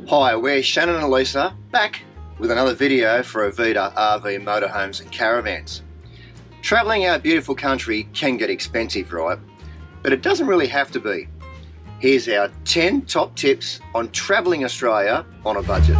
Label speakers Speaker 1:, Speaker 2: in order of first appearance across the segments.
Speaker 1: Hi, we're Shannon and Lisa back with another video for Avita RV motorhomes and caravans. Travelling our beautiful country can get expensive, right? But it doesn't really have to be. Here's our 10 top tips on travelling Australia on a budget.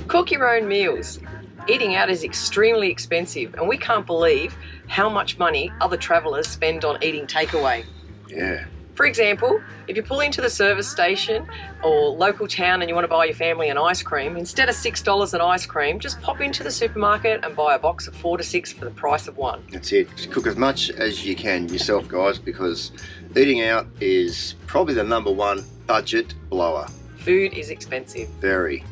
Speaker 2: Cook your own meals. Eating out is extremely expensive, and we can't believe how much money other travellers spend on eating takeaway.
Speaker 1: Yeah.
Speaker 2: For example, if you pull into the service station or local town and you want to buy your family an ice cream, instead of $6 an ice cream, just pop into the supermarket and buy a box of 4 to 6 for the price of one.
Speaker 1: That's it. Just cook as much as you can yourself, guys, because eating out is probably the #1 budget blower.
Speaker 2: Food is expensive.
Speaker 1: Very.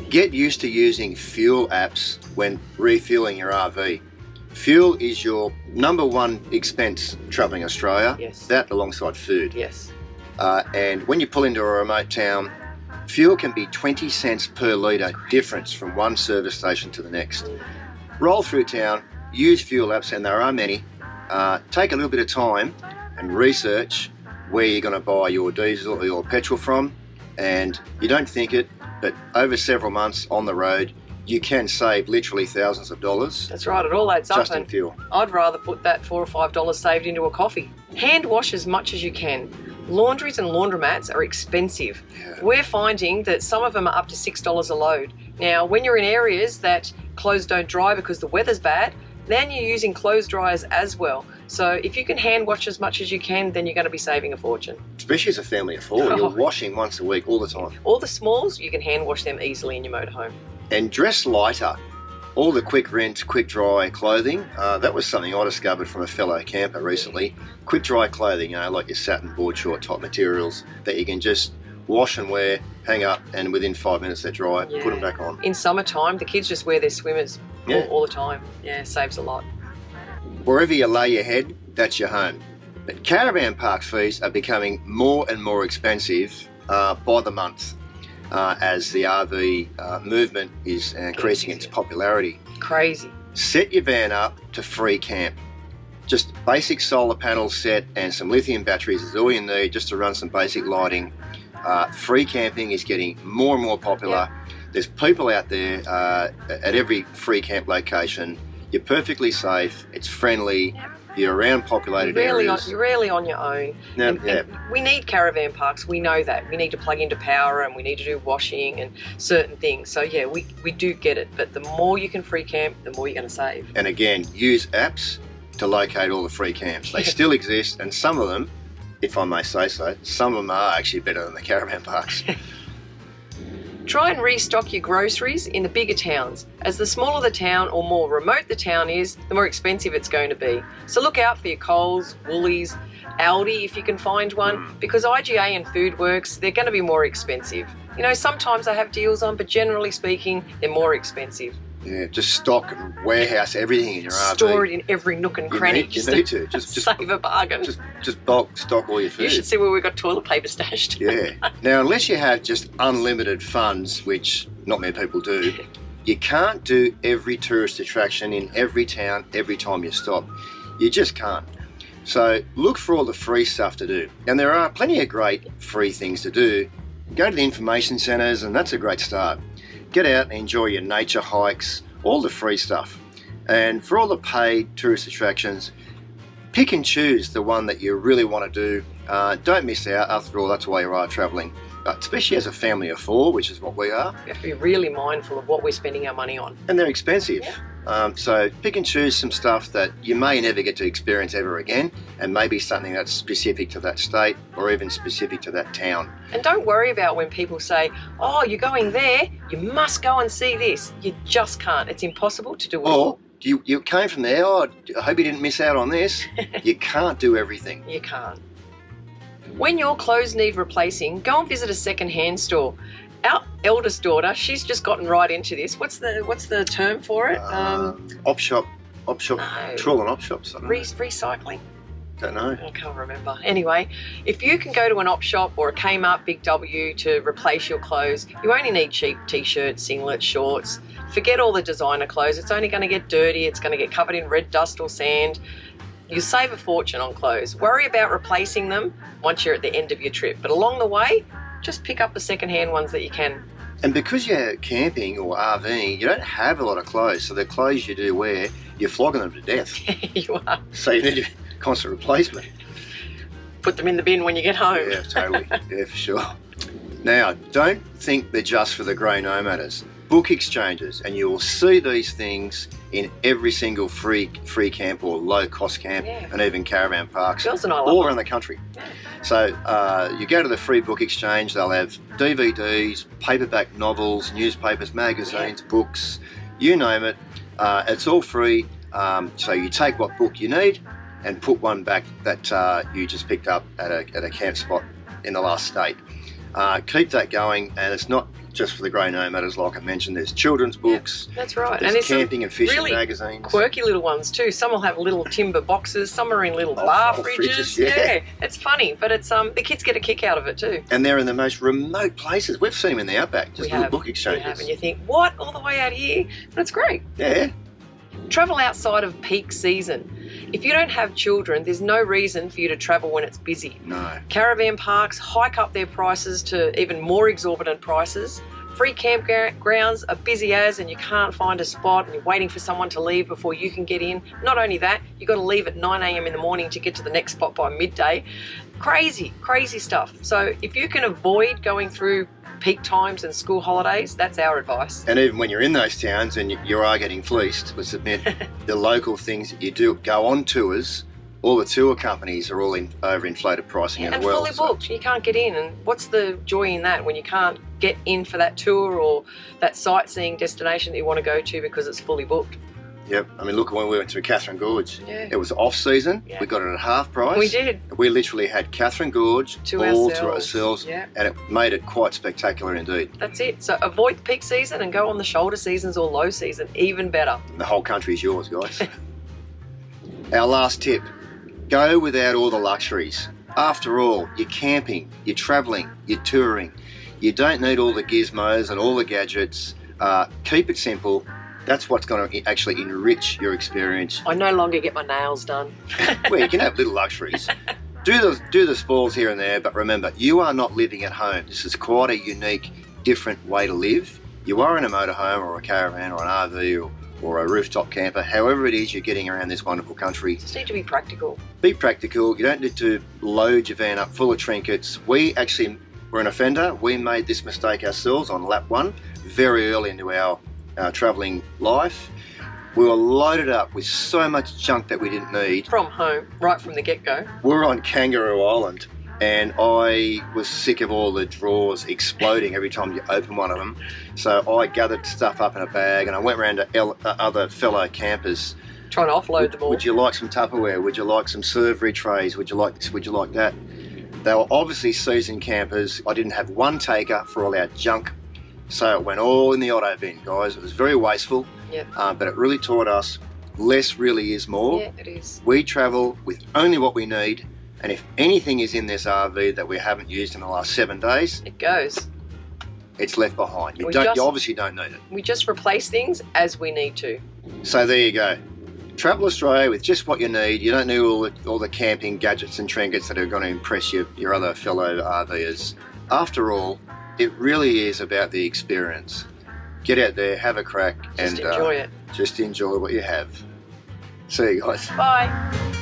Speaker 1: Get used to using fuel apps when refueling your RV. Fuel is your #1 expense travelling Australia.
Speaker 2: Yes.
Speaker 1: That alongside food.
Speaker 2: Yes.
Speaker 1: And when you pull into a remote town, fuel can be 20 cents per litre difference from one service station to the next. Roll through town, use fuel apps, and there are many. Take a little bit of time and research where you're going to buy your diesel or your petrol from, and you don't think it, but over several months on the road, you can save literally thousands of dollars.
Speaker 2: That's right, it all adds up.
Speaker 1: Just in fuel.
Speaker 2: I'd rather put that $4 or $5 saved into a coffee. Hand wash as much as you can. Laundries and laundromats are expensive.
Speaker 1: Yeah.
Speaker 2: We're finding that some of them are up to $6 a load. Now, when you're in areas that clothes don't dry because the weather's bad, then you're using clothes dryers as well. So if you can hand wash as much as you can, then you're going to be saving a fortune.
Speaker 1: Especially as a family of 4, you're washing once a week all the time.
Speaker 2: All the smalls, you can hand wash them easily in your motorhome.
Speaker 1: And dress lighter. All the quick rinse, quick dry clothing, that was something I discovered from a fellow camper recently. Quick dry clothing, like your satin board short top materials that you can just wash and wear, hang up, and within 5 minutes they're dry,
Speaker 2: Yeah.
Speaker 1: put them back on.
Speaker 2: In summertime, the kids just wear their swimmers all the time. Yeah, saves a lot.
Speaker 1: Wherever you lay your head, that's your home. But caravan park fees are becoming more and more expensive by the month as the RV movement is increasing its popularity.
Speaker 2: Crazy.
Speaker 1: Set your van up to free camp. Just basic solar panel set and some lithium batteries is all you need just to run some basic lighting. Free camping is getting more and more popular. There's people out there at every free camp location. You're perfectly safe, it's friendly, you're around populated areas.
Speaker 2: You're rarely on your own. And we need caravan parks, we know that. We need to plug into power and we need to do washing and certain things. So yeah, we do get it, but the more you can free camp, the more you're going to save.
Speaker 1: And again, use apps to locate all the free camps. They still exist, and some of them, if I may say so, some of them are actually better than the caravan parks.
Speaker 2: Try and restock your groceries in the bigger towns. As the smaller the town or more remote the town is, the more expensive it's going to be. So look out for your Coles, Woolies, Aldi if you can find one, because IGA and Foodworks, they're going to be more expensive. Sometimes they have deals on, but generally speaking, they're more expensive.
Speaker 1: Yeah, just stock and warehouse everything in your RV.
Speaker 2: Store it in every nook and cranny.
Speaker 1: You need to. Just
Speaker 2: save a bargain.
Speaker 1: Just bulk stock all your food.
Speaker 2: You should see where we've got toilet paper stashed.
Speaker 1: Yeah. Now, unless you have just unlimited funds, which not many people do, you can't do every tourist attraction in every town every time you stop. You just can't. So look for all the free stuff to do. And there are plenty of great free things to do. Go to the information centres, and that's a great start. Get out and enjoy your nature hikes, all the free stuff. And for all the paid tourist attractions, pick and choose the one that you really want to do. Don't miss out. After all, that's why you are travelling. Especially as a family of 4, which is what we are.
Speaker 2: We have to be really mindful of what we're spending our money on.
Speaker 1: And they're expensive. So pick and choose some stuff that you may never get to experience ever again, and maybe something that's specific to that state or even specific to that town.
Speaker 2: And don't worry about when people say, oh, you're going there, you must go and see this. You just can't. It's impossible to do it all.
Speaker 1: You came from there, I hope you didn't miss out on this. You can't do everything.
Speaker 2: You can't. When your clothes need replacing, go and visit a second-hand store. Our eldest daughter, she's just gotten right into this. What's the term for it?
Speaker 1: Op shop, trawl and op shops. I don't know.
Speaker 2: Recycling.
Speaker 1: Don't know.
Speaker 2: I can't remember. Anyway, if you can go to an op shop or a Kmart Big W to replace your clothes, you only need cheap t-shirts, singlets, shorts. Forget all the designer clothes. It's only going to get dirty. It's going to get covered in red dust or sand. You save a fortune on clothes. Worry about replacing them once you're at the end of your trip. But along the way, just pick up the second-hand ones that you can.
Speaker 1: And because you're camping or RVing, you don't have a lot of clothes. So the clothes you do wear, you're flogging them to death.
Speaker 2: You are.
Speaker 1: So you need a constant replacement.
Speaker 2: Put them in the bin when you get home.
Speaker 1: Yeah, totally. Yeah, for sure. Now, don't think they're just for the grey nomaders. Book exchanges, and you will see these things in every single free camp or low-cost camp,
Speaker 2: Yeah.
Speaker 1: and even caravan parks
Speaker 2: Girls and I love
Speaker 1: all
Speaker 2: them.
Speaker 1: around the country.
Speaker 2: Yeah.
Speaker 1: So you go to the free book exchange, they'll have DVDs, paperback novels, newspapers, magazines, books, you name it. It's all free. So you take what book you need and put one back that you just picked up at a camp spot in the last state. Keep that going, and it's not just for the grey nomaders, like I mentioned. There's children's books,
Speaker 2: That's right.
Speaker 1: there's
Speaker 2: And there's some
Speaker 1: camping and fishing
Speaker 2: really
Speaker 1: magazines.
Speaker 2: quirky little ones too. Some will have little timber boxes, some are in little bar fridges.
Speaker 1: yeah.
Speaker 2: It's funny, but it's the kids get a kick out of it too.
Speaker 1: And they're in the most remote places. We've seen them in the outback, just little book
Speaker 2: We
Speaker 1: exchanges.
Speaker 2: have, and you think, what? All the way out here? But it's great.
Speaker 1: Yeah.
Speaker 2: Travel outside of peak season. If you don't have children, there's no reason for you to travel when it's busy.
Speaker 1: No.
Speaker 2: Caravan parks hike up their prices to even more exorbitant prices. Free campgrounds are busy as, and you can't find a spot, and you're waiting for someone to leave before you can get in. Not only that, you've got to leave at 9 a.m. in the morning to get to the next spot by midday. Crazy, crazy stuff. So if you can avoid going through peak times and school holidays, that's our advice.
Speaker 1: And even when you're in those towns and you are getting fleeced, let's admit, the local things that you do go on tours, all the tour companies are all in overinflated pricing
Speaker 2: And
Speaker 1: as well.
Speaker 2: fully booked, you can't get in. And what's the joy in that when you can't get in for that tour or that sightseeing destination that you want to go to because it's fully booked?
Speaker 1: Yep. I mean, look, when we went to Catherine Gorge,
Speaker 2: Yeah.
Speaker 1: it was off season.
Speaker 2: Yeah.
Speaker 1: We got it at half price.
Speaker 2: We did.
Speaker 1: We literally had Catherine Gorge
Speaker 2: To
Speaker 1: all
Speaker 2: ourselves.
Speaker 1: to ourselves,
Speaker 2: Yeah.
Speaker 1: and it made it quite spectacular indeed.
Speaker 2: That's it. So avoid the peak season and go on the shoulder seasons or low season, even better.
Speaker 1: The whole country is yours, guys. Our last tip, go without all the luxuries. After all, you're camping, you're travelling, you're touring. You don't need all the gizmos and all the gadgets. Keep it simple. That's what's going to actually enrich your experience.
Speaker 2: I no longer get my nails done.
Speaker 1: Well, you can have little luxuries. Do the spoils here and there, but remember, you are not living at home. This is quite a unique, different way to live. You are in a motorhome or a caravan or an RV or a rooftop camper, however it is you're getting around this wonderful country.
Speaker 2: Just need to be practical.
Speaker 1: Be practical. You don't need to load your van up full of trinkets. We actually were an offender. We made this mistake ourselves on lap one, very early into our travelling life. We were loaded up with so much junk that we didn't need.
Speaker 2: From home, right from the get-go.
Speaker 1: We were on Kangaroo Island, and I was sick of all the drawers exploding every time you open one of them. So I gathered stuff up in a bag, and I went around to other fellow campers.
Speaker 2: Trying to offload them all.
Speaker 1: Would you like some Tupperware? Would you like some servery trays? Would you like this? Would you like that? They were obviously seasoned campers. I didn't have one taker for all our junk, so it went all in the auto bin, guys. It was very wasteful,
Speaker 2: Yep.
Speaker 1: but it really taught us less really is more.
Speaker 2: Yeah, it is.
Speaker 1: We travel with only what we need, and if anything is in this RV that we haven't used in the last 7 days,
Speaker 2: It goes.
Speaker 1: it's left behind. You
Speaker 2: We
Speaker 1: obviously don't need it.
Speaker 2: We just replace things as we need to.
Speaker 1: So there you go. Travel Australia with just what you need. You don't need all the camping gadgets and trinkets that are going to impress your other fellow RVers. After all, it really is about the experience. Get out there, have a crack,
Speaker 2: Just
Speaker 1: and
Speaker 2: enjoy it.
Speaker 1: just enjoy what you have. See you guys.
Speaker 2: Bye.